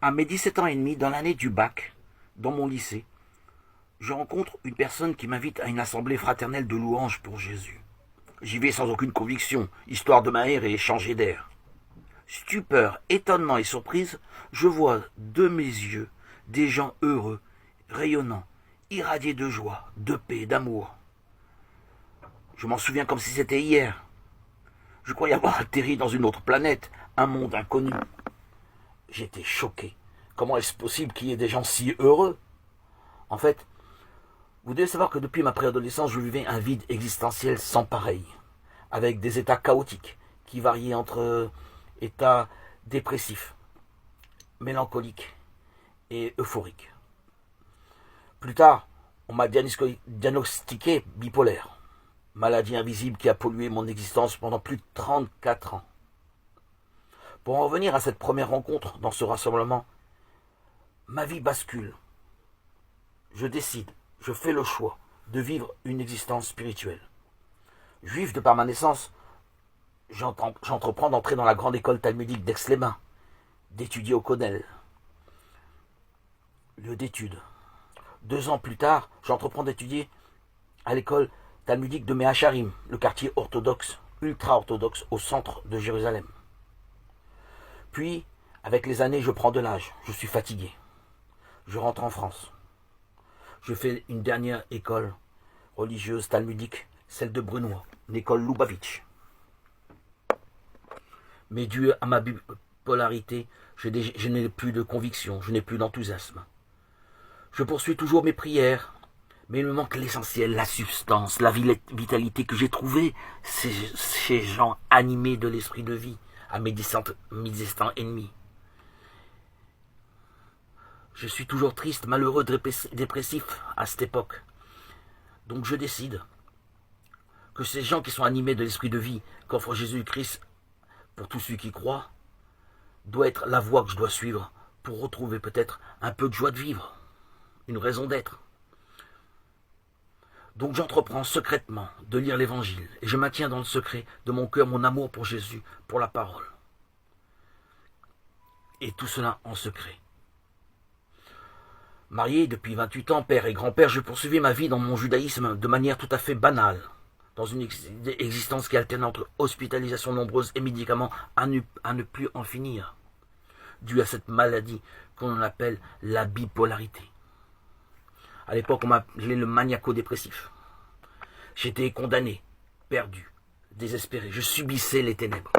À mes 17 ans et demi, dans l'année du bac, dans mon lycée, je rencontre une personne qui m'invite à une assemblée fraternelle de louanges pour Jésus. J'y vais sans aucune conviction, histoire de m'aérer et changer d'air. Stupeur, étonnement et surprise, je vois de mes yeux des gens heureux, rayonnants, irradiés de joie, de paix, d'amour. Je m'en souviens comme si c'était hier. Je croyais avoir atterri dans une autre planète, un monde inconnu. J'étais choqué. Comment est-ce possible qu'il y ait des gens si heureux? En fait, vous devez savoir que depuis ma préadolescence, je vivais un vide existentiel sans pareil, avec des états chaotiques qui variaient entre états dépressifs, mélancoliques et euphoriques. Plus tard, on m'a diagnostiqué bipolaire, maladie invisible qui a pollué mon existence pendant plus de 34 ans. Pour en revenir à cette première rencontre dans ce rassemblement, ma vie bascule. Je décide, je fais le choix de vivre une existence spirituelle. Juif de par ma naissance, j'entreprends d'entrer dans la grande école talmudique d'Aix-les-Bains, d'étudier au Codel, lieu d'études. 2 ans plus tard, j'entreprends d'étudier à l'école talmudique de Mehacharim, le quartier orthodoxe, ultra-orthodoxe au centre de Jérusalem. Puis, avec les années, je prends de l'âge, je suis fatigué. Je rentre en France. Je fais une dernière école religieuse talmudique, celle de Brunois, l'école Lubavitch. Mais dû à ma bipolarité, je n'ai plus de conviction, je n'ai plus d'enthousiasme. Je poursuis toujours mes prières, mais il me manque l'essentiel, la substance, la vitalité que j'ai trouvée, ces gens animés de l'esprit de vie, à mes 17 ans et demi. Je suis toujours triste, malheureux, dépressif à cette époque. Donc je décide que ces gens qui sont animés de l'esprit de vie qu'offre Jésus-Christ pour tous ceux qui croient, doit être la voie que je dois suivre pour retrouver peut-être un peu de joie de vivre, une raison d'être. Donc j'entreprends secrètement de lire l'Évangile et je maintiens dans le secret de mon cœur mon amour pour Jésus, pour la parole. Et tout cela en secret. Marié depuis 28 ans, père et grand-père, je poursuivais ma vie dans mon judaïsme de manière tout à fait banale, dans une existence qui alterne entre hospitalisations nombreuses et médicaments à ne plus en finir, dû à cette maladie qu'on appelle la bipolarité. À l'époque, on m'appelait le maniaco-dépressif. J'étais condamné, perdu, désespéré. Je subissais les ténèbres.